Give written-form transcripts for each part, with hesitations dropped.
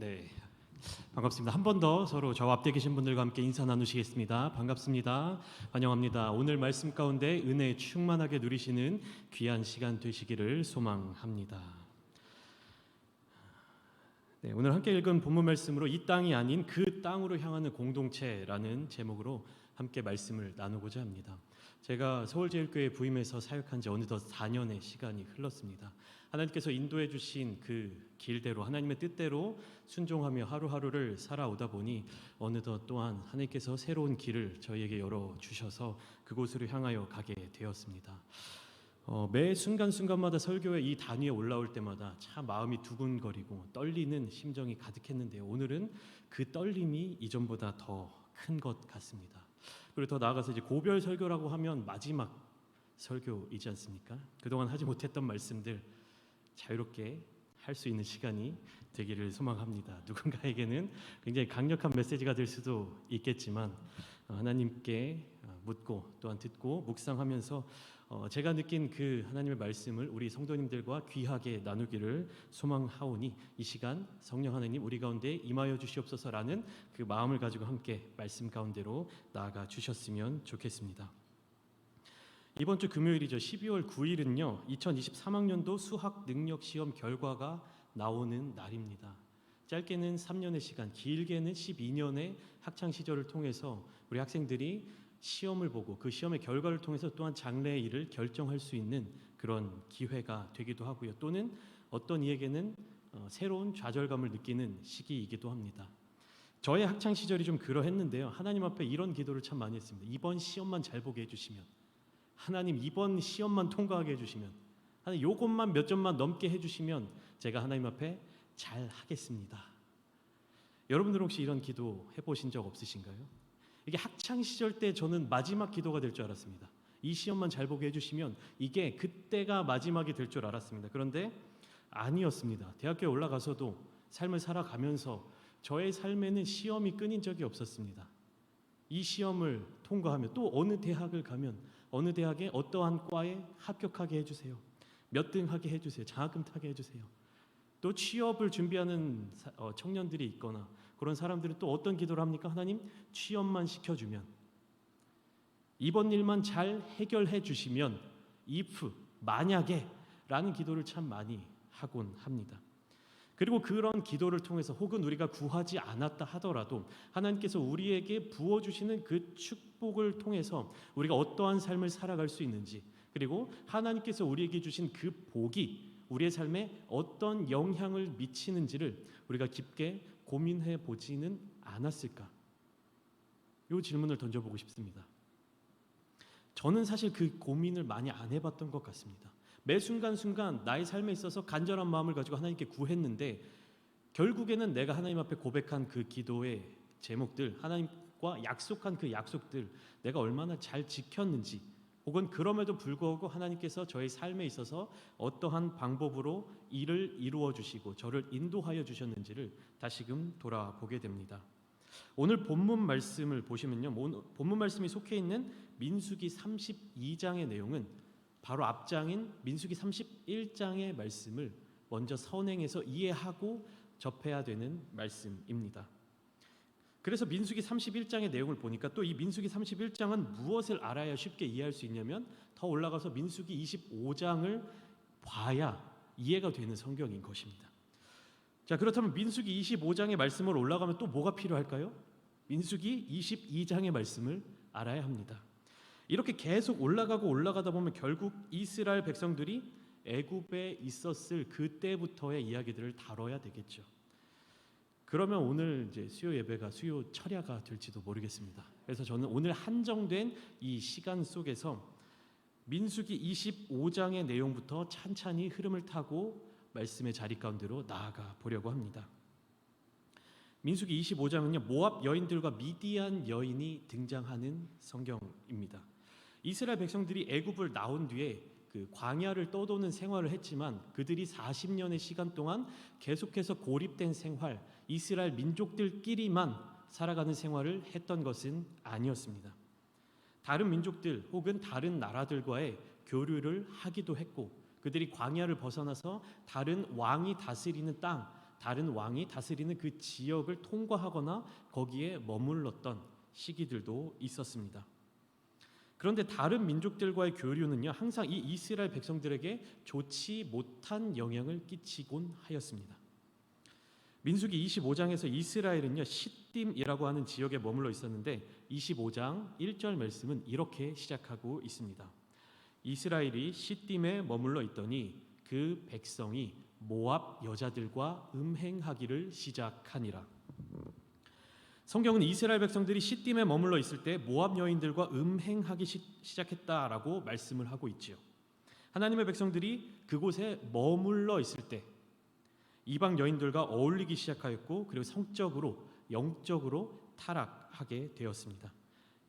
네, 반갑습니다. 한 번 더 서로 저 앞에 계신 분들과 함께 인사 나누시겠습니다. 반갑습니다. 환영합니다. 오늘 말씀 가운데 은혜 충만하게 누리시는 귀한 시간 되시기를 소망합니다. 네, 오늘 함께 읽은 본문 말씀으로 이 땅이 아닌 그 땅으로 향하는 공동체라는 제목으로 함께 말씀을 나누고자 합니다. 제가 서울제일교회 부임해서 사역한 지 어느덧 4년의 시간이 흘렀습니다. 하나님께서 인도해 주신 그 길대로 하나님의 뜻대로 순종하며 하루하루를 살아오다 보니 어느덧 또한 하나님께서 새로운 길을 저희에게 열어주셔서 그곳으로 향하여 가게 되었습니다. 매 순간순간마다 설교에 이 단위에 올라올 때마다 참 마음이 두근거리고 떨리는 심정이 가득했는데요. 오늘은 그 떨림이 이전보다 더 큰 것 같습니다. 그리고 더 나아가서 이제 고별 설교라고 하면 마지막 설교이지 않습니까? 그동안 하지 못했던 말씀들 자유롭게 할 수 있는 시간이 되기를 소망합니다. 누군가에게는 굉장히 강력한 메시지가 될 수도 있겠지만 하나님께 묻고 또한 듣고 묵상하면서 제가 느낀 그 하나님의 말씀을 우리 성도님들과 귀하게 나누기를 소망하오니 이 시간 성령 하나님 우리 가운데 임하여 주시옵소서라는 그 마음을 가지고 함께 말씀 가운데로 나아가 주셨으면 좋겠습니다. 이번 주 금요일이죠. 12월 9일은요. 2023학년도 수학 능력 시험 결과가 나오는 날입니다. 짧게는 3년의 시간, 길게는 12년의 학창 시절을 통해서 우리 학생들이 시험을 보고 그 시험의 결과를 통해서 또한 장래의 일을 결정할 수 있는 그런 기회가 되기도 하고요. 또는 어떤 이에게는 새로운 좌절감을 느끼는 시기이기도 합니다. 저의 학창 시절이 좀 그러했는데요. 하나님 앞에 이런 기도를 참 많이 했습니다. 이번 시험만 잘 보게 해주시면, 하나님 이번 시험만 통과하게 해주시면, 하나님 요것만 몇 점만 넘게 해주시면 제가 하나님 앞에 잘 하겠습니다. 여러분들 혹시 이런 기도 해보신 적 없으신가요? 이게 학창 시절 때 저는 마지막 기도가 될 줄 알았습니다. 이 시험만 잘 보게 해주시면 이게 그때가 마지막이 될 줄 알았습니다. 그런데 아니었습니다. 대학교에 올라가서도 삶을 살아가면서 저의 삶에는 시험이 끊인 적이 없었습니다. 이 시험을 통과하면 또 어느 대학을 가면 어느 대학에 어떠한 과에 합격하게 해주세요. 몇 등 하게 해주세요. 장학금 타게 해주세요. 또 취업을 준비하는 청년들이 있거나 그런 사람들은 또 어떤 기도를 합니까? 하나님 취업만 시켜주면, 이번 일만 잘 해결해 주시면, if 만약에 라는 기도를 참 많이 하곤 합니다. 그리고 그런 기도를 통해서 혹은 우리가 구하지 않았다 하더라도 하나님께서 우리에게 부어주시는 그 축복을 통해서 우리가 어떠한 삶을 살아갈 수 있는지, 그리고 하나님께서 우리에게 주신 그 복이 우리의 삶에 어떤 영향을 미치는지를 우리가 깊게 고민해 보지는 않았을까? 이 질문을 던져보고 싶습니다. 저는 사실 그 고민을 많이 안 해봤던 것 같습니다. 매 순간순간 나의 삶에 있어서 간절한 마음을 가지고 하나님께 구했는데 결국에는 내가 하나님 앞에 고백한 그 기도의 제목들, 하나님과 약속한 그 약속들 내가 얼마나 잘 지켰는지, 혹은 그럼에도 불구하고 하나님께서 저의 삶에 있어서 어떠한 방법으로 일을 이루어 주시고 저를 인도하여 주셨는지를 다시금 돌아보게 됩니다. 오늘 본문 말씀을 보시면요, 본문 말씀이 속해 있는 민수기 32장의 내용은 바로 앞장인 민수기 31장의 말씀을 먼저 선행해서 이해하고 접해야 되는 말씀입니다. 그래서 민수기 31장의 내용을 보니까 또 이 민수기 31장은 무엇을 알아야 쉽게 이해할 수 있냐면 더 올라가서 민수기 25장을 봐야 이해가 되는 성경인 것입니다. 자, 그렇다면 민수기 25장의 말씀을 올라가면 또 뭐가 필요할까요? 민수기 22장의 말씀을 알아야 합니다. 이렇게 계속 올라가고 올라가다 보면 결국 이스라엘 백성들이 애굽에 있었을 그때부터의 이야기들을 다뤄야 되겠죠. 그러면 오늘 이제 수요 예배가 수요 철야가 될지도 모르겠습니다. 그래서 저는 오늘 한정된 이 시간 속에서 민수기 25장의 내용부터 찬찬히 흐름을 타고 말씀의 자리 가운데로 나아가 보려고 합니다. 민수기 25장은요, 모압 여인들과 미디안 여인이 등장하는 성경입니다. 이스라엘 백성들이 애굽을 나온 뒤에 그 광야를 떠도는 생활을 했지만 그들이 40년의 시간 동안 계속해서 고립된 생활, 이스라엘 민족들끼리만 살아가는 생활을 했던 것은 아니었습니다. 다른 민족들 혹은 다른 나라들과의 교류를 하기도 했고 그들이 광야를 벗어나서 다른 왕이 다스리는 땅, 다른 왕이 다스리는 그 지역을 통과하거나 거기에 머물렀던 시기들도 있었습니다. 그런데 다른 민족들과의 교류는요, 항상 이 이스라엘 백성들에게 좋지 못한 영향을 끼치곤 하였습니다. 민수기 25장에서 이스라엘은요, 시딤이라고 하는 지역에 머물러 있었는데 25장 1절 말씀은 이렇게 시작하고 있습니다. 이스라엘이 시딤에 머물러 있더니 그 백성이 모압 여자들과 음행하기를 시작하니라. 성경은 이스라엘 백성들이 시딤에 머물러 있을 때 모압 여인들과 음행하기 시작했다라고 말씀을 하고 있지요. 하나님의 백성들이 그곳에 머물러 있을 때 이방 여인들과 어울리기 시작하였고, 그리고 성적으로 영적으로 타락하게 되었습니다.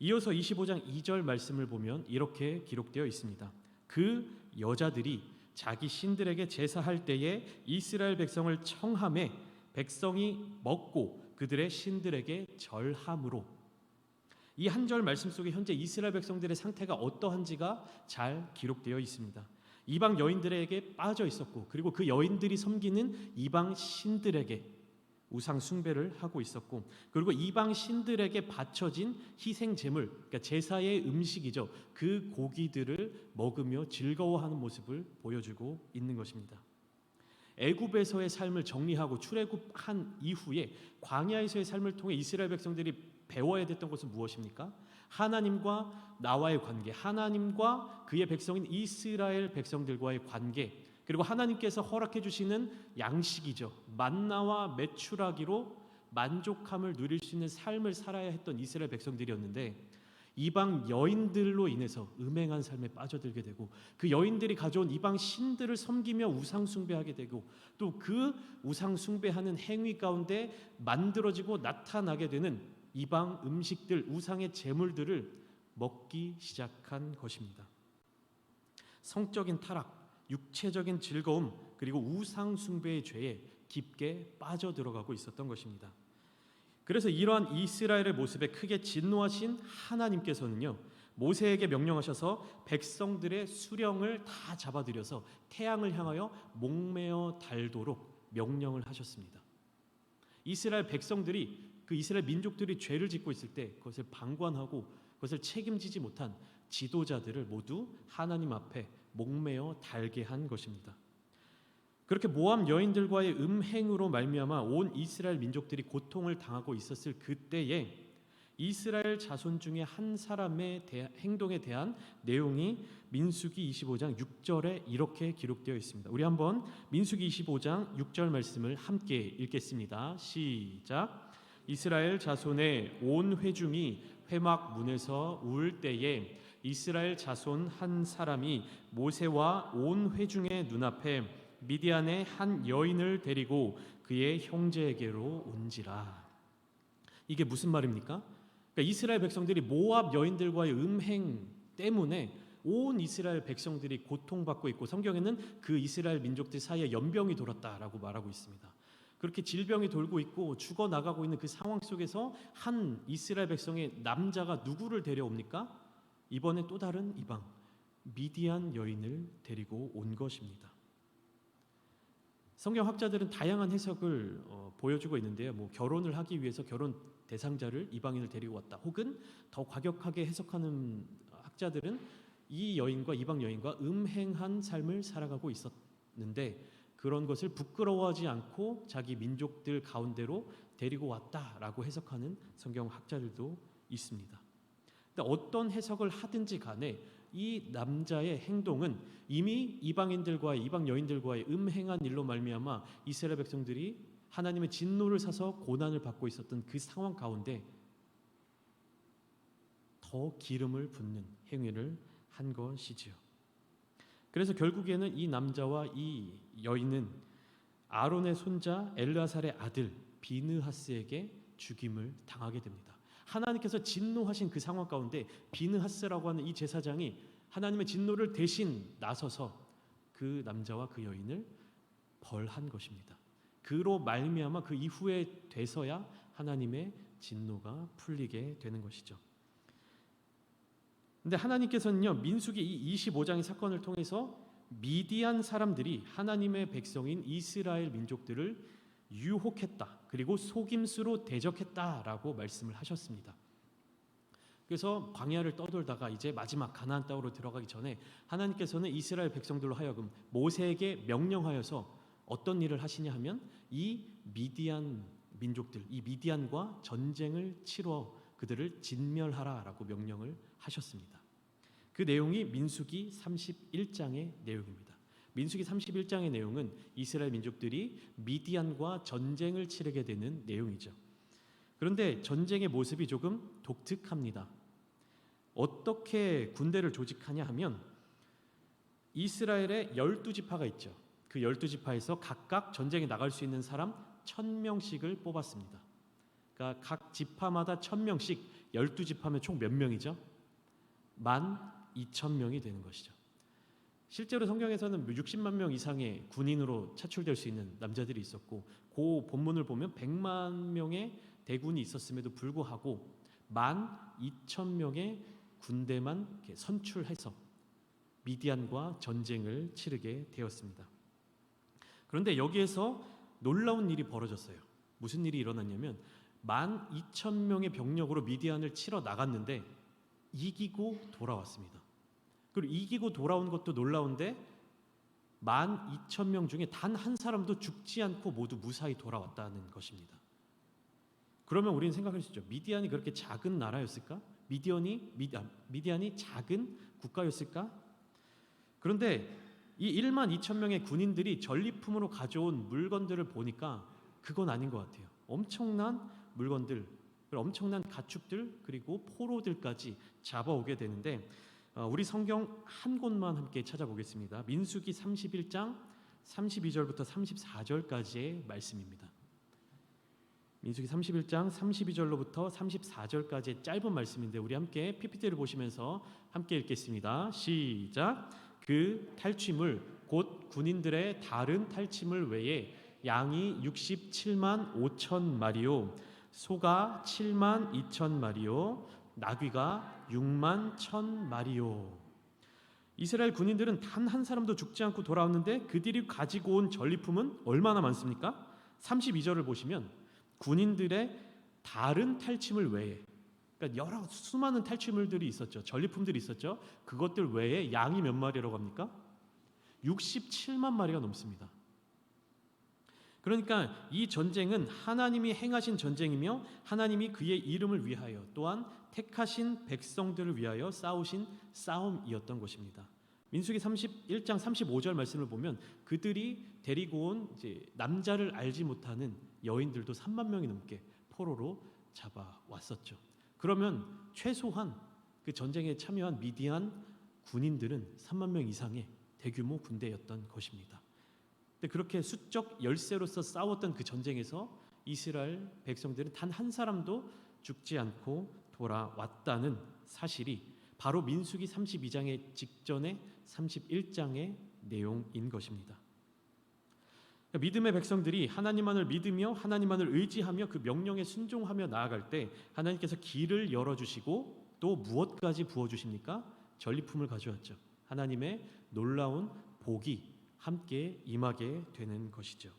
이어서 25장 2절 말씀을 보면 이렇게 기록되어 있습니다. 그 여자들이 자기 신들에게 제사할 때에 이스라엘 백성을 청함에 백성이 먹고 그들의 신들에게 절함으로. 이 한 절 말씀 속에 현재 이스라엘 백성들의 상태가 어떠한지가 잘 기록되어 있습니다. 이방 여인들에게 빠져 있었고, 그리고 그 여인들이 섬기는 이방 신들에게 우상 숭배를 하고 있었고, 그리고 이방 신들에게 바쳐진 희생 제물, 그러니까 제사의 음식이죠, 그 고기들을 먹으며 즐거워하는 모습을 보여주고 있는 것입니다. 애굽에서의 삶을 정리하고 출애굽한 이후에 광야에서의 삶을 통해 이스라엘 백성들이 배워야 됐던 것은 무엇입니까? 하나님과 나와의 관계, 하나님과 그의 백성인 이스라엘 백성들과의 관계, 그리고 하나님께서 허락해 주시는 양식이죠, 만나와 메추라기로 만족함을 누릴 수 있는 삶을 살아야 했던 이스라엘 백성들이었는데, 이방 여인들로 인해서 음행한 삶에 빠져들게 되고, 그 여인들이 가져온 이방 신들을 섬기며 우상 숭배하게 되고, 또 그 우상 숭배하는 행위 가운데 만들어지고 나타나게 되는 이방 음식들, 우상의 제물들을 먹기 시작한 것입니다. 성적인 타락, 육체적인 즐거움, 그리고 우상 숭배의 죄에 깊게 빠져들어가고 있었던 것입니다. 그래서 이러한 이스라엘의 모습에 크게 진노하신 하나님께서는요, 모세에게 명령하셔서 백성들의 수령을 다 잡아들여서 태양을 향하여 목매어 달도록 명령을 하셨습니다. 이스라엘 백성들이, 그 이스라엘 민족들이 죄를 짓고 있을 때 그것을 방관하고 그것을 책임지지 못한 지도자들을 모두 하나님 앞에 목매어 달게 한 것입니다. 그렇게 모압 여인들과의 음행으로 말미암아 온 이스라엘 민족들이 고통을 당하고 있었을 그때에 이스라엘 자손 중에 한 사람의 행동에 대한 내용이 민수기 25장 6절에 이렇게 기록되어 있습니다. 우리 한번 민수기 25장 6절 말씀을 함께 읽겠습니다. 시작. 이스라엘 자손의 온 회중이 회막 문에서 울 때에 이스라엘 자손 한 사람이 모세와 온 회중의 눈앞에 미디안의 한 여인을 데리고 그의 형제에게로 온지라. 이게 무슨 말입니까? 그러니까 이스라엘 백성들이 모압 여인들과의 음행 때문에 온 이스라엘 백성들이 고통받고 있고, 성경에는 그 이스라엘 민족들 사이에 연병이 돌았다라고 말하고 있습니다. 그렇게 질병이 돌고 있고 죽어나가고 있는 그 상황 속에서 한 이스라엘 백성의 남자가 누구를 데려옵니까? 이번에 또 다른 이방 미디안 여인을 데리고 온 것입니다. 성경 학자들은 다양한 해석을 보여주고 있는데요. 결혼을 하기 위해서 결혼 대상자를 이방인을 데리고 왔다. 혹은 더 과격하게 해석하는 학자들은 이 여인과 이방 여인과 음행한 삶을 살아가고 있었는데 그런 것을 부끄러워하지 않고 자기 민족들 가운데로 데리고 왔다라고 해석하는 성경 학자들도 있습니다. 근데 어떤 해석을 하든지 간에 이 남자의 행동은 이미 이방인들과의, 이방 여인들과의 음행한 일로 말미암아 이스라엘 백성들이 하나님의 진노를 사서 고난을 받고 있었던 그 상황 가운데 더 기름을 붓는 행위를 한 것이지요. 그래서 결국에는 이 남자와 이 여인은 아론의 손자 엘르아살의 아들 비느하스에게 죽임을 당하게 됩니다. 하나님께서 진노하신 그 상황 가운데 비느하스라고 하는 이 제사장이 하나님의 진노를 대신 나서서 그 남자와 그 여인을 벌한 것입니다. 그로 말미암아 그 이후에 돼서야 하나님의 진노가 풀리게 되는 것이죠. 근데 하나님께서는요, 민수기 이 25장의 사건을 통해서 미디안 사람들이 하나님의 백성인 이스라엘 민족들을 유혹했다. 그리고 속임수로 대적했다라고 말씀을 하셨습니다. 그래서 광야를 떠돌다가 이제 마지막 가나안 땅으로 들어가기 전에 하나님께서는 이스라엘 백성들로 하여금 모세에게 명령하여서 어떤 일을 하시냐 하면 이 미디안 민족들, 이 미디안과 전쟁을 치러 그들을 진멸하라라고 명령을 하셨습니다. 그 내용이 민수기 31장의 내용입니다. 민수기 31장의 내용은 이스라엘 민족들이 미디안과 전쟁을 치르게 되는 내용이죠. 그런데 전쟁의 모습이 조금 독특합니다. 어떻게 군대를 조직하냐 하면 이스라엘에 12지파가 있죠. 그 12지파에서 각각 전쟁에 나갈 수 있는 사람 1000명씩을 뽑았습니다. 그러니까 각 지파마다 1000명씩 12지파면 총 몇 명이죠? 12,000명이 되는 것이죠. 실제로 성경에서는 60만 명 이상의 군인으로 차출될 수 있는 남자들이 있었고 그 본문을 보면 100만 명의 대군이 있었음에도 불구하고 12,000명의 군대만 선출해서 미디안과 전쟁을 치르게 되었습니다. 그런데 여기에서 놀라운 일이 벌어졌어요. 무슨 일이 일어났냐면 12,000명의 병력으로 미디안을 치러 나갔는데 이기고 돌아왔습니다. 그리고 이기고 돌아온 것도 놀라운데 12,000명 중에 단 한 사람도 죽지 않고 모두 무사히 돌아왔다는 것입니다. 그러면 우리는 생각할 수 있죠. 미디안이 그렇게 작은 나라였을까? 미디안이 작은 국가였을까? 그런데 이 12,000명의 군인들이 전리품으로 가져온 물건들을 보니까 그건 아닌 것 같아요. 엄청난 물건들, 엄청난 가축들 그리고 포로들까지 잡아오게 되는데 우리 성경 한 곳만 함께 찾아보겠습니다. 민수기 31장 32절부터 34절까지의 말씀입니다. 민수기 31장 32절로부터 34절까지의 짧은 말씀인데 우리 함께 PPT를 보시면서 함께 읽겠습니다. 시작. 그 탈취물 곧 군인들의 다른 탈취물 외에 양이 67만 5천 마리요 소가 7만 2천 마리요 나귀가 6만 1천 마리요. 이스라엘 군인들은 단 한 사람도 죽지 않고 돌아왔는데 그들이 가지고 온 전리품은 얼마나 많습니까? 32절을 보시면 군인들의 다른 탈취물 외에, 그러니까 여러 수많은 탈취물들이 있었죠. 전리품들이 있었죠. 그것들 외에 양이 몇 마리라고 합니까? 67만 마리가 넘습니다. 그러니까 이 전쟁은 하나님이 행하신 전쟁이며 하나님이 그의 이름을 위하여 또한 택하신 백성들을 위하여 싸우신 싸움이었던 것입니다. 민수기 31장 35절 말씀을 보면 그들이 데리고 온 이제 남자를 알지 못하는 여인들도 3만 명이 넘게 포로로 잡아왔었죠. 그러면 최소한 그 전쟁에 참여한 미디안 군인들은 3만 명 이상의 대규모 군대였던 것입니다. 근데 그렇게 수적 열세로서 싸웠던 그 전쟁에서 이스라엘 백성들은 단 한 사람도 죽지 않고 돌아왔다는 사실이 바로 민수기 32장의 직전의 31장의 내용인 것입니다. 믿음의 백성들이 하나님만을 믿으며 하나님만을 의지하며 그 명령에 순종하며 나아갈 때 하나님께서 길을 열어주시고 또 무엇까지 부어주십니까? 전리품을 가져왔죠. 하나님의 놀라운 복이 함께 임하게 되는 것이죠.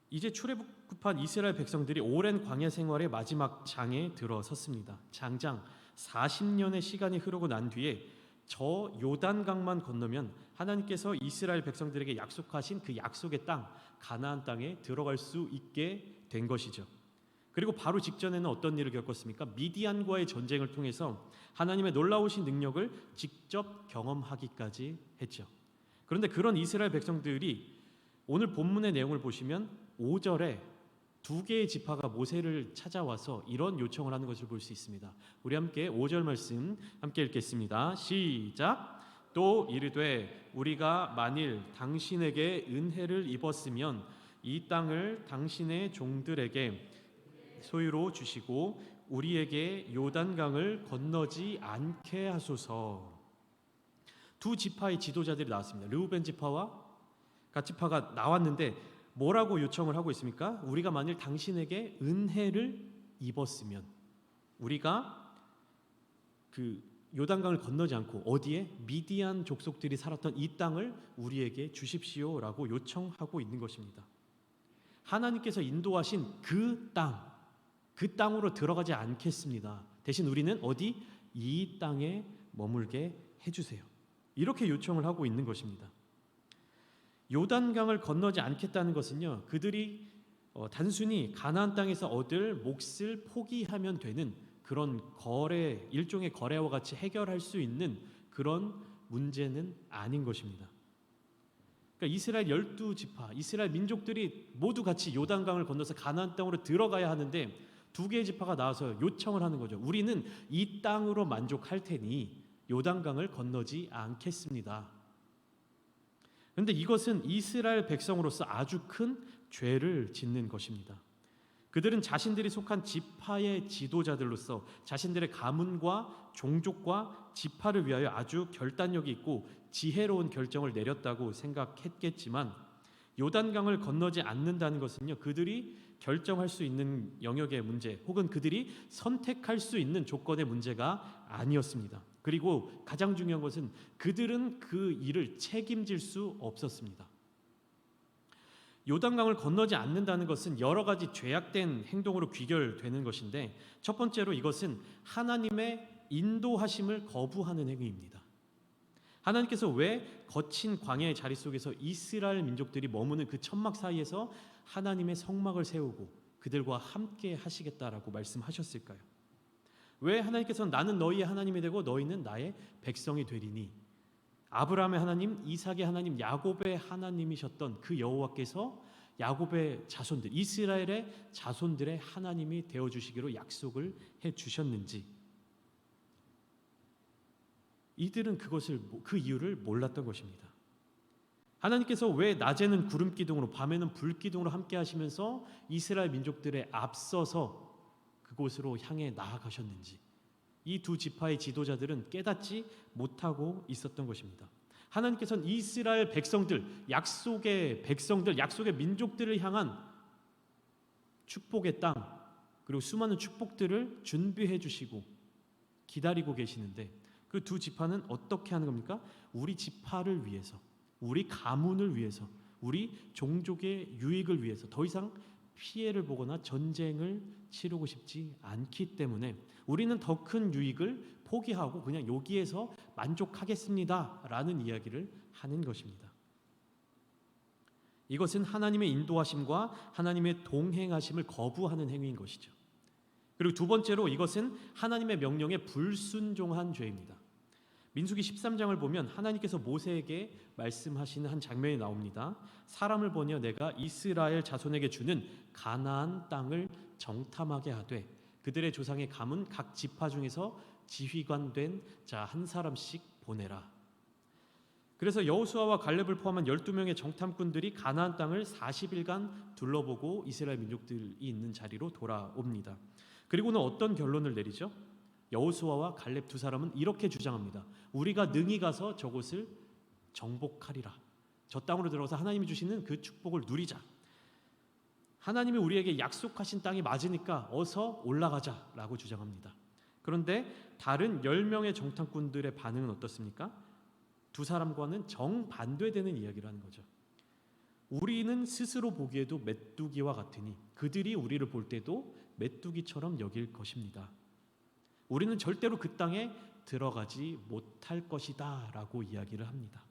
이제 출애굽한 이스라엘 백성들이 오랜 광야 생활의 마지막 장에 들어섰습니다. 장장 40년의 시간이 흐르고 난 뒤에 저 요단강만 건너면 하나님께서 이스라엘 백성들에게 약속하신 그 약속의 땅 가나안 땅에 들어갈 수 있게 된 것이죠. 그리고 바로 직전에는 어떤 일을 겪었습니까? 미디안과의 전쟁을 통해서 하나님의 놀라우신 능력을 직접 경험하기까지 했죠. 그런데 그런 이스라엘 백성들이 오늘 본문의 내용을 보시면 5절에 두 개의 지파가 모세를 찾아와서 이런 요청을 하는 것을 볼 수 있습니다. 우리 함께 5절 말씀 함께 읽겠습니다. 시작. 또 이르되 우리가 만일 당신에게 은혜를 입었으면 이 땅을 당신의 종들에게 소유로 주시고 우리에게 요단강을 건너지 않게 하소서. 두 지파의 지도자들이 나왔습니다. 르우벤 지파와 갓 지파가 나왔는데 뭐라고 요청을 하고 있습니까? 우리가 만일 당신에게 은혜를 입었으면, 우리가 그 요단강을 건너지 않고 어디에? 미디안 족속들이 살았던 이 땅을 우리에게 주십시오라고 요청하고 있는 것입니다. 하나님께서 인도하신 그 땅으로 들어가지 않겠습니다. 대신 우리는 어디? 이 땅에 머물게 해주세요. 이렇게 요청을 하고 있는 것입니다. 요단강을 건너지 않겠다는 것은요, 그들이 단순히 가나안 땅에서 얻을 몫을 포기하면 되는 그런 일종의 거래와 같이 해결할 수 있는 그런 문제는 아닌 것입니다. 그러니까 이스라엘 12지파, 이스라엘 민족들이 모두 같이 요단강을 건너서 가나안 땅으로 들어가야 하는데 두 개의 지파가 나와서 요청을 하는 거죠. 우리는 이 땅으로 만족할 테니 요단강을 건너지 않겠습니다. 그런데 이것은 이스라엘 백성으로서 아주 큰 죄를 짓는 것입니다. 그들은 자신들이 속한 지파의 지도자들로서 자신들의 가문과 종족과 지파를 위하여 아주 결단력이 있고 지혜로운 결정을 내렸다고 생각했겠지만 요단강을 건너지 않는다는 것은요, 그들이 결정할 수 있는 영역의 문제 혹은 그들이 선택할 수 있는 조건의 문제가 아니었습니다. 그리고 가장 중요한 것은 그들은 그 일을 책임질 수 없었습니다. 요단강을 건너지 않는다는 것은 여러 가지 죄악된 행동으로 귀결되는 것인데, 첫 번째로 이것은 하나님의 인도하심을 거부하는 행위입니다. 하나님께서 왜 거친 광야의 자리 속에서 이스라엘 민족들이 머무는 그 천막 사이에서 하나님의 성막을 세우고 그들과 함께 하시겠다라고 말씀하셨을까요? 왜 하나님께서는 나는 너희의 하나님이 되고 너희는 나의 백성이 되리니, 아브라함의 하나님, 이삭의 하나님, 야곱의 하나님이셨던 그 여호와께서 야곱의 자손들, 이스라엘의 자손들의 하나님이 되어주시기로 약속을 해주셨는지, 이들은 그 이유를 몰랐던 것입니다. 하나님께서 왜 낮에는 구름 기둥으로 밤에는 불 기둥으로 함께 하시면서 이스라엘 민족들에 앞서서 그곳으로 향해 나아가셨는지 이 두 지파의 지도자들은 깨닫지 못하고 있었던 것입니다. 하나님께서는 이스라엘 백성들, 약속의 백성들, 약속의 민족들을 향한 축복의 땅, 그리고 수많은 축복들을 준비해 주시고 기다리고 계시는데 그 두 지파는 어떻게 하는 겁니까? 우리 지파를 위해서, 우리 가문을 위해서, 우리 종족의 유익을 위해서 더 이상 피해를 보거나 전쟁을 치르고 싶지 않기 때문에 우리는 더 큰 유익을 포기하고 그냥 여기에서 만족하겠습니다 라는 이야기를 하는 것입니다. 이것은 하나님의 인도하심과 하나님의 동행하심을 거부하는 행위인 것이죠. 그리고 두 번째로 이것은 하나님의 명령에 불순종한 죄입니다. 민수기 13장을 보면 하나님께서 모세에게 말씀하시는 한 장면이 나옵니다. 사람을 보내어 내가 이스라엘 자손에게 주는 가나안 땅을 정탐하게 하되 그들의 조상의 가문 각 지파 중에서 지휘관 된 자 한 사람씩 보내라. 그래서 여호수아와 갈렙을 포함한 12명의 정탐꾼들이 가나안 땅을 40일간 둘러보고 이스라엘 민족들이 있는 자리로 돌아옵니다. 그리고는 어떤 결론을 내리죠? 여호수아와 갈렙 두 사람은 이렇게 주장합니다. 우리가 능히 가서 저곳을 정복하리라. 저 땅으로 들어가서 하나님이 주시는 그 축복을 누리자. 하나님이 우리에게 약속하신 땅이 맞으니까 어서 올라가자라고 주장합니다. 그런데 다른 10명의 정탐꾼들의 반응은 어떻습니까? 두 사람과는 정반대되는 이야기를 하는 거죠. 우리는 스스로 보기에도 메뚜기와 같으니 그들이 우리를 볼 때도 메뚜기처럼 여길 것입니다. 우리는 절대로 그 땅에 들어가지 못할 것이다 라고 이야기를 합니다.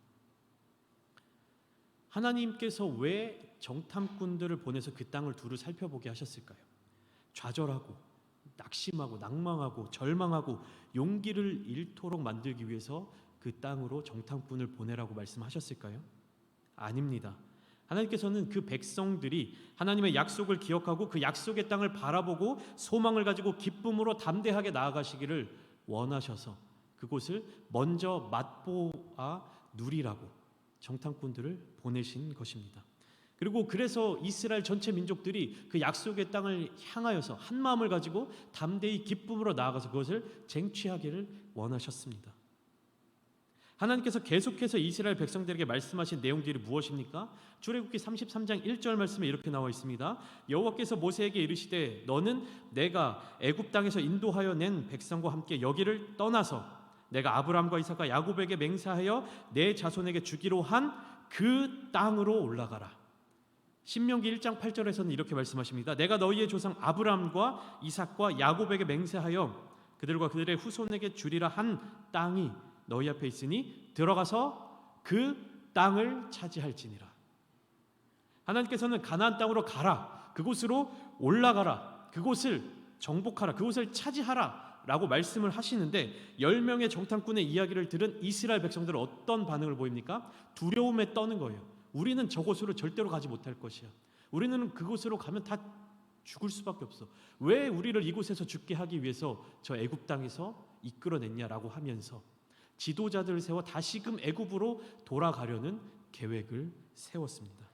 하나님께서 왜 정탐꾼들을 보내서 그 땅을 두루 살펴보게 하셨을까요? 좌절하고 낙심하고 낭망하고 절망하고 용기를 잃도록 만들기 위해서 그 땅으로 정탐꾼을 보내라고 말씀하셨을까요? 아닙니다. 하나님께서는 그 백성들이 하나님의 약속을 기억하고 그 약속의 땅을 바라보고 소망을 가지고 기쁨으로 담대하게 나아가시기를 원하셔서 그곳을 먼저 맛보아 누리라고 정탐꾼들을 보내신 것입니다. 그리고 그래서 이스라엘 전체 민족들이 그 약속의 땅을 향하여서 한 마음을 가지고 담대히 기쁨으로 나아가서 그것을 쟁취하기를 원하셨습니다. 하나님께서 계속해서 이스라엘 백성들에게 말씀하신 내용들이 무엇입니까? 출애굽기 33장 1절 말씀에 이렇게 나와 있습니다. 여호와께서 모세에게 이르시되 너는 내가 애굽 땅에서 인도하여 낸 백성과 함께 여기를 떠나서 내가 아브라함과 이삭과 야곱에게 맹세하여 내 자손에게 주기로 한 그 땅으로 올라가라. 신명기 1장 8절에서는 이렇게 말씀하십니다. 내가 너희의 조상 아브라함과 이삭과 야곱에게 맹세하여 그들과 그들의 후손에게 주리라 한 땅이 너희 앞에 있으니 들어가서 그 땅을 차지할지니라. 하나님께서는 가나안 땅으로 가라, 그곳으로 올라가라, 그곳을 정복하라, 그곳을 차지하라 라고 말씀을 하시는데 10명의 정탐꾼의 이야기를 들은 이스라엘 백성들은 어떤 반응을 보입니까? 두려움에 떠는 거예요. 우리는 저곳으로 절대로 가지 못할 것이야. 우리는 그곳으로 가면 다 죽을 수밖에 없어. 왜 우리를 이곳에서 죽게 하기 위해서 저 애굽 땅에서 이끌어냈냐라고 하면서 지도자들을 세워 다시금 애굽으로 돌아가려는 계획을 세웠습니다.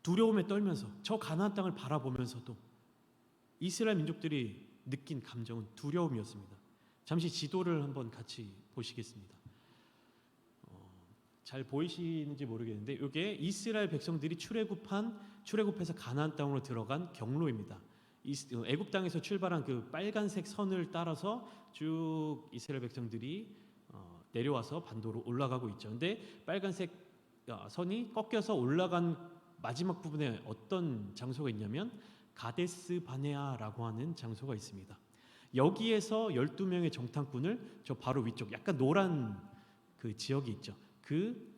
두려움에 떨면서 저 가나안 땅을 바라보면서도 이스라엘 민족들이 느낀 감정은 두려움이었습니다. 잠시 지도를 한번 같이 보시겠습니다. 잘 보이시는지 모르겠는데 이게 이스라엘 백성들이 출애굽해서 가나안 땅으로 들어간 경로입니다. 애굽 땅에서 출발한 그 빨간색 선을 따라서 쭉 이스라엘 백성들이 내려와서 반도로 올라가고 있죠. 근데 빨간색 선이 꺾여서 올라간 마지막 부분에 어떤 장소가 있냐면 가데스 바네아라고 하는 장소가 있습니다. 여기에서 12명의 정탐꾼을 저 바로 위쪽 약간 노란 그 지역이 있죠. 그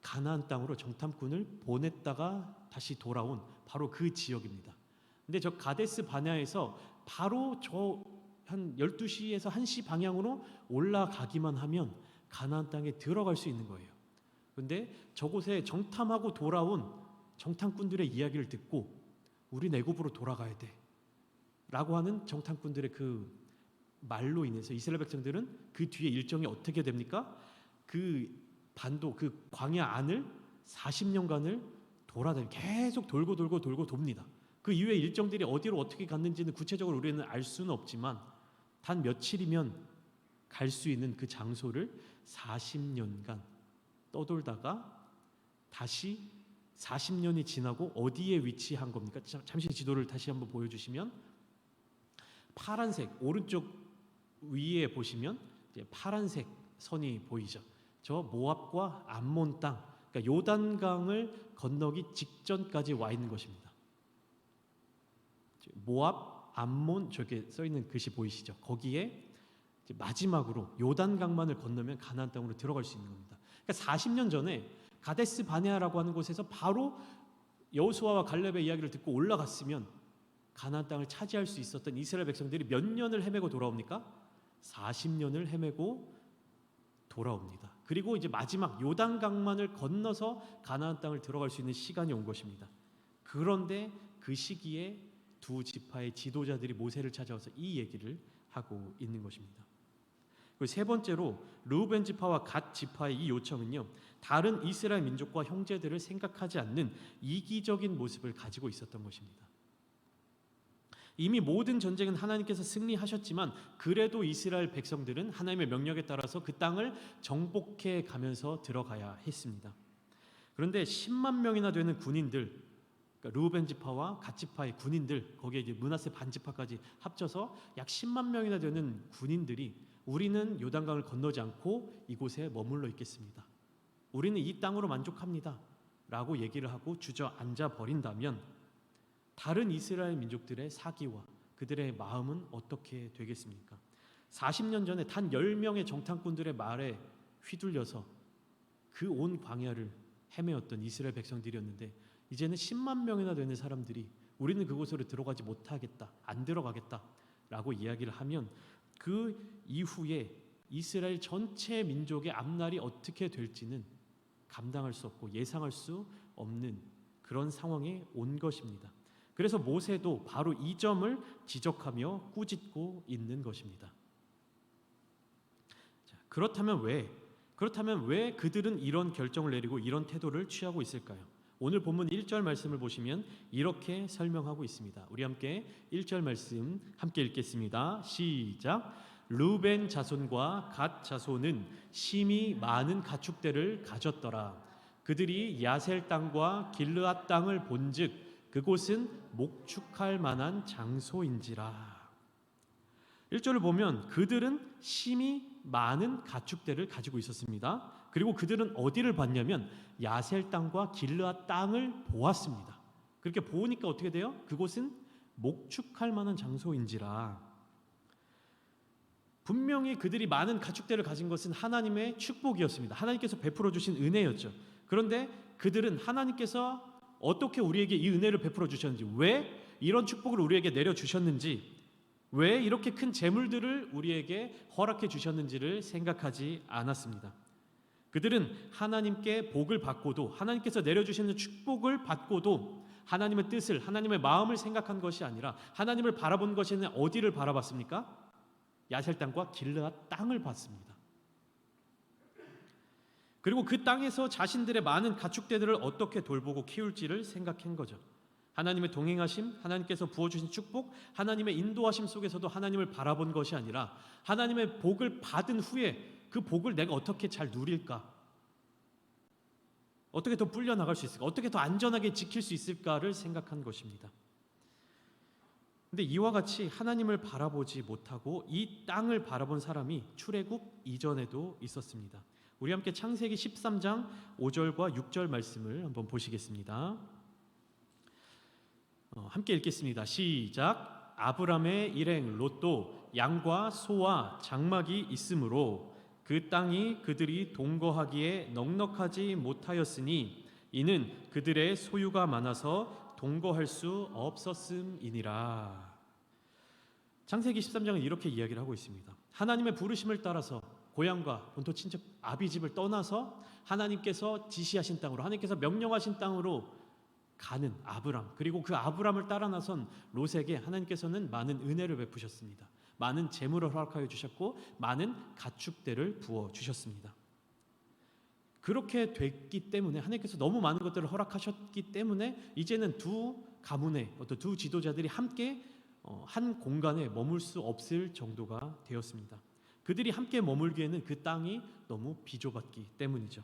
가나안 땅으로 정탐꾼을 보냈다가 다시 돌아온 바로 그 지역입니다. 근데 저 가데스 바네아에서 바로 저 한 12시에서 1시 방향으로 올라가기만 하면 가나안 땅에 들어갈 수 있는 거예요. 근데 저곳에 정탐하고 돌아온 정탐꾼들의 이야기를 듣고 우리 애굽으로 돌아가야 돼 라고 하는 정탐꾼들의 그 말로 인해서 이스라엘 백성들은 그 뒤에 일정이 어떻게 됩니까? 그 반도 그 광야 안을 40년간을 돌아다니 계속 돌고 돕니다. 그 이후에 일정들이 어디로 어떻게 갔는지는 구체적으로 우리는 알 수는 없지만 단 며칠이면 갈 수 있는 그 장소를 40년간 떠돌다가 다시 40년이 지나고 어디에 위치한 겁니까? 잠시 지도를 다시 한번 보여주시면 파란색 오른쪽 위에 보시면 이제 파란색 선이 보이죠. 저 모압과 암몬 땅, 그러니까 요단강을 건너기 직전까지 와 있는 것입니다. 모압, 암몬 저게 써 있는 글씨 보이시죠? 거기에 마지막으로 요단강만을 건너면 가나안 땅으로 들어갈 수 있는 겁니다. 그러니까 40년 전에 가데스 바네아라고 하는 곳에서 바로 여호수아와 갈렙의 이야기를 듣고 올라갔으면 가나안 땅을 차지할 수 있었던 이스라엘 백성들이 몇 년을 헤매고 돌아옵니까? 40년을 헤매고 돌아옵니다. 그리고 이제 마지막 요단강만을 건너서 가나안 땅을 들어갈 수 있는 시간이 온 것입니다. 그런데 그 시기에 두 지파의 지도자들이 모세를 찾아와서 이 얘기를 하고 있는 것입니다. 그리고 세 번째로 르우벤 지파와 갓 지파의 이 요청은요, 다른 이스라엘 민족과 형제들을 생각하지 않는 이기적인 모습을 가지고 있었던 것입니다. 이미 모든 전쟁은 하나님께서 승리하셨지만 그래도 이스라엘 백성들은 하나님의 명령에 따라서 그 땅을 정복해 가면서 들어가야 했습니다. 그런데 10만 명이나 되는 군인들, 그러니까 르우벤 지파와 갓 지파의 군인들, 거기에 이제 므낫세 반 지파까지 합쳐서 약 10만 명이나 되는 군인들이 우리는 요단강을 건너지 않고 이곳에 머물러 있겠습니다. 우리는 이 땅으로 만족합니다. 라고 얘기를 하고 주저앉아 버린다면 다른 이스라엘 민족들의 사기와 그들의 마음은 어떻게 되겠습니까? 40년 전에 단 10명의 정탐꾼들의 말에 휘둘려서 그 온 광야를 헤매었던 이스라엘 백성들이었는데 이제는 10만 명이나 되는 사람들이 우리는 그곳으로 들어가지 못하겠다, 안 들어가겠다 라고 이야기를 하면 그 이후에 이스라엘 전체 민족의 앞날이 어떻게 될지는 감당할 수 없고 예상할 수 없는 그런 상황에 온 것입니다. 그래서 모세도 바로 이 점을 지적하며 꾸짖고 있는 것입니다. 자, 그렇다면 왜 그들은 이런 결정을 내리고 이런 태도를 취하고 있을까요? 오늘 본문 1절 말씀을 보시면 이렇게 설명하고 있습니다. 우리 함께 1절 말씀 함께 읽겠습니다. 시작. 르우벤 자손과 갓 자손은 심히 많은 가축대를 가졌더라. 그들이 야셀 땅과 길르앗 땅을 본즉 그곳은 목축할 만한 장소인지라. 1절을 보면 그들은 심히 많은 가축대를 가지고 있었습니다. 그리고 그들은 어디를 봤냐면 야셀 땅과 길르앗 땅을 보았습니다. 그렇게 보니까 어떻게 돼요? 그곳은 목축할 만한 장소인지라. 분명히 그들이 많은 가축대를 가진 것은 하나님의 축복이었습니다. 하나님께서 베풀어 주신 은혜였죠. 그런데 그들은 하나님께서 어떻게 우리에게 이 은혜를 베풀어 주셨는지, 왜 이런 축복을 우리에게 내려 주셨는지, 왜 이렇게 큰 재물들을 우리에게 허락해 주셨는지를 생각하지 않았습니다. 그들은 하나님께 복을 받고도, 하나님께서 내려주시는 축복을 받고도 하나님의 뜻을, 하나님의 마음을 생각한 것이 아니라 하나님을 바라본 것이 아니라 어디를 바라봤습니까? 야셀 땅과 길르앗 땅을 봤습니다. 그리고 그 땅에서 자신들의 많은 가축대들을 어떻게 돌보고 키울지를 생각한 거죠. 하나님의 동행하심, 하나님께서 부어주신 축복, 하나님의 인도하심 속에서도 하나님을 바라본 것이 아니라 하나님의 복을 받은 후에 그 복을 내가 어떻게 잘 누릴까, 어떻게 더 불려나갈 수 있을까, 어떻게 더 안전하게 지킬 수 있을까를 생각한 것입니다. 근데 이와 같이 하나님을 바라보지 못하고 이 땅을 바라본 사람이 출애굽 이전에도 있었습니다. 우리 함께 창세기 13장 5절과 6절 말씀을 한번 보시겠습니다. 함께 읽겠습니다. 시작. 아브람의 일행 롯도 양과 소와 장막이 있으므로 그 땅이 그들이 동거하기에 넉넉하지 못하였으니 이는 그들의 소유가 많아서 동거할 수 없었음이니라. 창세기 13장은 이렇게 이야기를 하고 있습니다. 하나님의 부르심을 따라서 고향과 본토 친척 아비집을 떠나서 하나님께서 지시하신 땅으로, 하나님께서 명령하신 땅으로 가는 아브람, 그리고 그 아브람을 따라 나선 롯에게 하나님께서는 많은 은혜를 베푸셨습니다. 많은 재물을 허락하여 주셨고 많은 가축대를 부어 주셨습니다. 그렇게 됐기 때문에, 하나님께서 너무 많은 것들을 허락하셨기 때문에 이제는 두 가문의 어떤 두 지도자들이 함께 한 공간에 머물 수 없을 정도가 되었습니다. 그들이 함께 머물기에는 그 땅이 너무 비좁았기 때문이죠.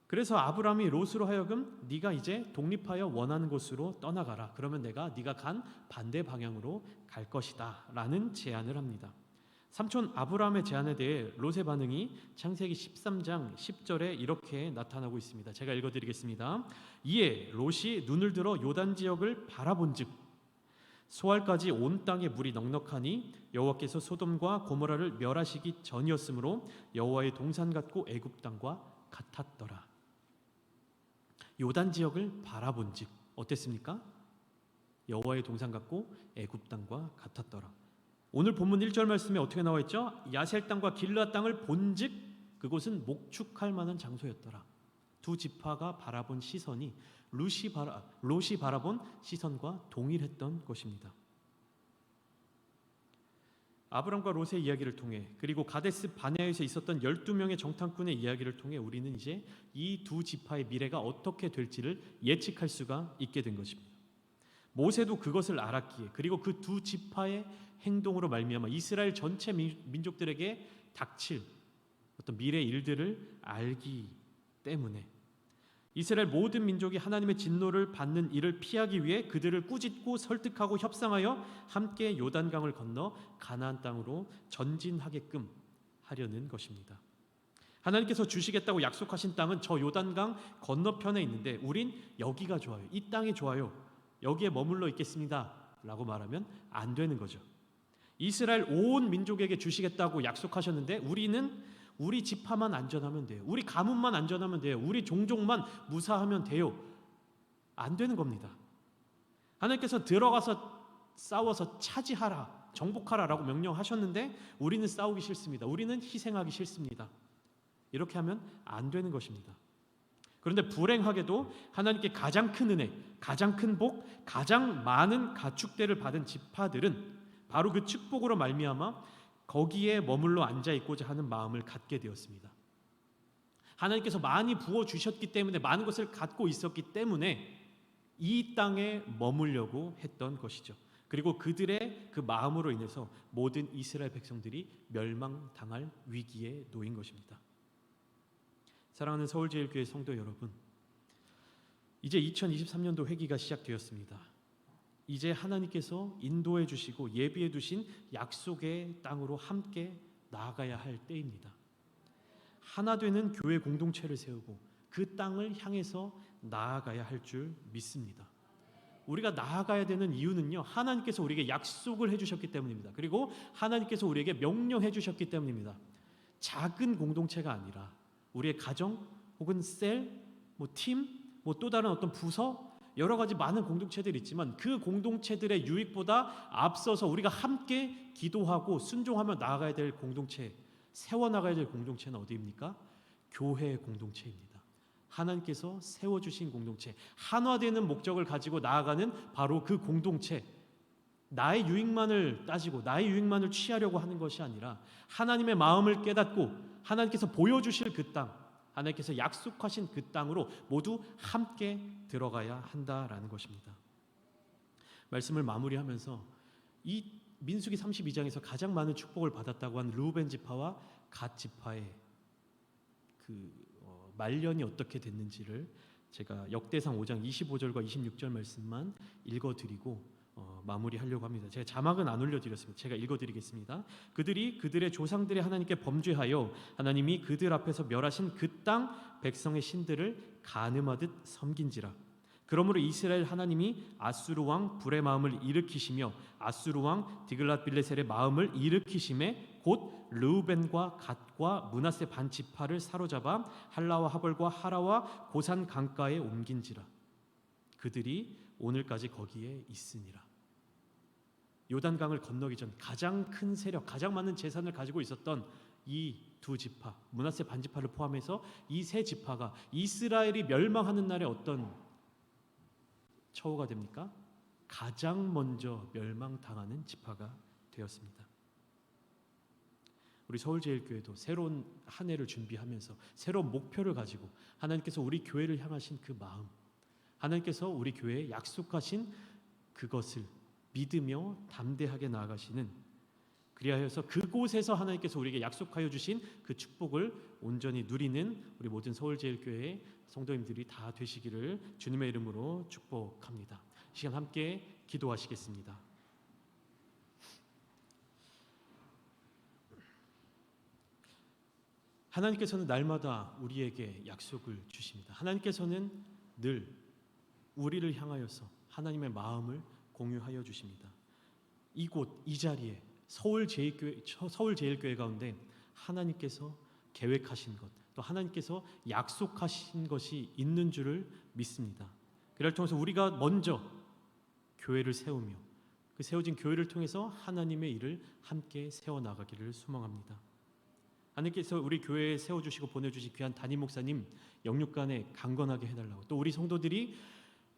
그래서 아브람이 롯으로 하여금 네가 이제 독립하여 원하는 곳으로 떠나가라. 그러면 내가 네가 간 반대 방향으로 갈 것이다 라는 제안을 합니다. 삼촌 아브람의 제안에 대해 롯의 반응이 창세기 13장 10절에 이렇게 나타나고 있습니다. 제가 읽어드리겠습니다. 이에 롯이 눈을 들어 요단 지역을 바라본즉 소알까지 온 땅에 물이 넉넉하니 여호와께서 소돔과 고모라를 멸하시기 전이었으므로 여호와의 동산 같고 애굽 땅과 같았더라. 요단 지역을 바라본즉 어땠습니까? 여호와의 동산 같고 애굽 땅과 같았더라. 오늘 본문 1절 말씀에 어떻게 나와 있죠? 야셀 땅과 길르앗 땅을 본즉 그곳은 목축할 만한 장소였더라. 두 지파가 바라본 시선이 롯이 바라본 시선과 동일했던 것입니다. 아브람과 롯의 이야기를 통해, 그리고 가데스 바네아에서 있었던 12명의 정탐꾼의 이야기를 통해 우리는 이제 이 두 지파의 미래가 어떻게 될지를 예측할 수가 있게 된 것입니다. 모세도 그것을 알았기에, 그리고 그 두 지파의 행동으로 말미암아 이스라엘 전체 민족들에게 닥칠 어떤 미래 일들을 알기 때문에 이스라엘 모든 민족이 하나님의 진노를 받는 일을 피하기 위해 그들을 꾸짖고 설득하고 협상하여 함께 요단강을 건너 가나안 땅으로 전진하게끔 하려는 것입니다. 하나님께서 주시겠다고 약속하신 땅은 저 요단강 건너편에 있는데 우린 여기가 좋아요, 이 땅이 좋아요, 여기에 머물러 있겠습니다 라고 말하면 안 되는 거죠. 이스라엘 온 민족에게 주시겠다고 약속하셨는데 우리는 우리 지파만 안전하면 돼요, 우리 가문만 안전하면 돼요, 우리 종족만 무사하면 돼요, 안 되는 겁니다. 하나님께서 들어가서 싸워서 차지하라, 정복하라라고 명령하셨는데 우리는 싸우기 싫습니다, 우리는 희생하기 싫습니다. 이렇게 하면 안 되는 것입니다. 그런데 불행하게도 하나님께 가장 큰 은혜, 가장 큰 복, 가장 많은 가축대를 받은 지파들은 바로 그 축복으로 말미암아 거기에 머물러 앉아 있고자 하는 마음을 갖게 되었습니다. 하나님께서 많이 부어 주셨기 때문에, 많은 것을 갖고 있었기 때문에 이 땅에 머물려고 했던 것이죠. 그리고 그들의 그 마음으로 인해서 모든 이스라엘 백성들이 멸망당할 위기에 놓인 것입니다. 사랑하는 서울제일교회 성도 여러분, 이제 2023년도 회기가 시작되었습니다. 이제 하나님께서 인도해 주시고 예비해 두신 약속의 땅으로 함께 나아가야 할 때입니다. 하나 되는 교회 공동체를 세우고 그 땅을 향해서 나아가야 할 줄 믿습니다. 우리가 나아가야 되는 이유는요, 하나님께서 우리에게 약속을 해주셨기 때문입니다. 그리고 하나님께서 우리에게 명령해 주셨기 때문입니다. 작은 공동체가 아니라 우리의 가정 혹은 셀, 팀, 또 다른 어떤 부서, 여러 가지 많은 공동체들이 있지만 그 공동체들의 유익보다 앞서서 우리가 함께 기도하고 순종하며 나아가야 될 공동체, 세워나가야 될 공동체는 어디입니까? 교회 공동체입니다. 하나님께서 세워주신 공동체, 한화되는 목적을 가지고 나아가는 바로 그 공동체, 나의 유익만을 따지고 나의 유익만을 취하려고 하는 것이 아니라 하나님의 마음을 깨닫고 하나님께서 보여주실 그 땅, 하나님께서 약속하신 그 땅으로 모두 함께 들어가야 한다라는 것입니다. 말씀을 마무리하면서 이 민수기 32장에서 가장 많은 축복을 받았다고 한 르우벤 지파와 갓 지파의 말년이 어떻게 됐는지를 제가 역대상 5장 25절과 26절 말씀만 읽어드리고 마무리하려고 합니다. 제가 자막은 안 올려드렸습니다. 제가 읽어드리겠습니다. 그들이 그들의 조상들의 하나님께 범죄하여 하나님이 그들 앞에서 멸하신 그 땅 백성의 신들을 간음하듯 섬긴지라. 그러므로 이스라엘 하나님이 아수르 왕 불의 마음을 일으키시며 아수르 왕 디글랏빌레셀의 마음을 일으키심에 곧 르우벤과 갓과 므낫세 반 지파를 사로잡아 할라와 하볼과 하라와 고산 강가에 옮긴지라. 그들이 오늘까지 거기에 있으니라. 요단강을 건너기 전 가장 큰 세력, 가장 많은 재산을 가지고 있었던 이 두 지파, 므낫세 반 지파를 포함해서 이 세 지파가 이스라엘이 멸망하는 날에 어떤 처우가 됩니까? 가장 먼저 멸망당하는 지파가 되었습니다. 우리 서울제일교회도 새로운 한 해를 준비하면서 새로운 목표를 가지고 하나님께서 우리 교회를 향하신 그 마음, 하나님께서 우리 교회에 약속하신 그것을 믿으며 담대하게 나아가시는, 그리하여서 그곳에서 하나님께서 우리에게 약속하여 주신 그 축복을 온전히 누리는 우리 모든 서울제일교회 성도님들이 다 되시기를 주님의 이름으로 축복합니다. 이 시간 함께 기도하시겠습니다. 하나님께서는 날마다 우리에게 약속을 주십니다. 하나님께서는 늘 우리를 향하여서 하나님의 마음을 공유하여 주십니다. 이곳 이 자리에 서울제일교회 가운데 하나님께서 계획하신 것, 또 하나님께서 약속하신 것이 있는 줄을 믿습니다. 그를 통해서 우리가 먼저 교회를 세우며 그 세워진 교회를 통해서 하나님의 일을 함께 세워나가기를 소망합니다. 하나님께서 우리 교회에 세워주시고 보내주신 귀한 담임 목사님 영육간에 강건하게 해달라고, 또 우리 성도들이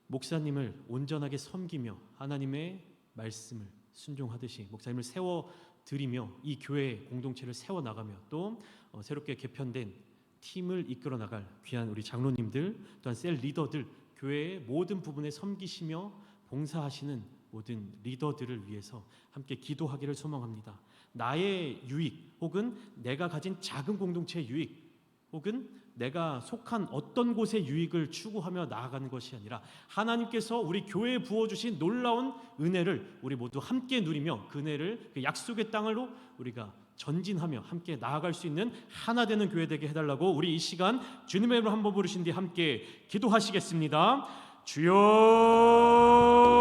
목사님을 온전하게 섬기며 하나님의 말씀을 순종하듯이 목사님을 세워드리며 이 교회 공동체를 세워나가며 또 새롭게 개편된 팀을 이끌어 나갈 귀한 우리 장로님들, 또한 셀 리더들, 교회의 모든 부분에 섬기시며 봉사하시는 모든 리더들을 위해서 함께 기도하기를 소망합니다. 나의 유익 혹은 내가 가진 작은 공동체의 유익 혹은 내가 속한 어떤 곳의 유익을 추구하며 나아가는 것이 아니라 하나님께서 우리 교회에 부어주신 놀라운 은혜를 우리 모두 함께 누리며 그 은혜를, 그 약속의 땅으로 우리가 전진하며 함께 나아갈 수 있는 하나 되는 교회 되게 해달라고 우리 이 시간 주님의 이름으로 한번 부르신 뒤 함께 기도하시겠습니다. 주여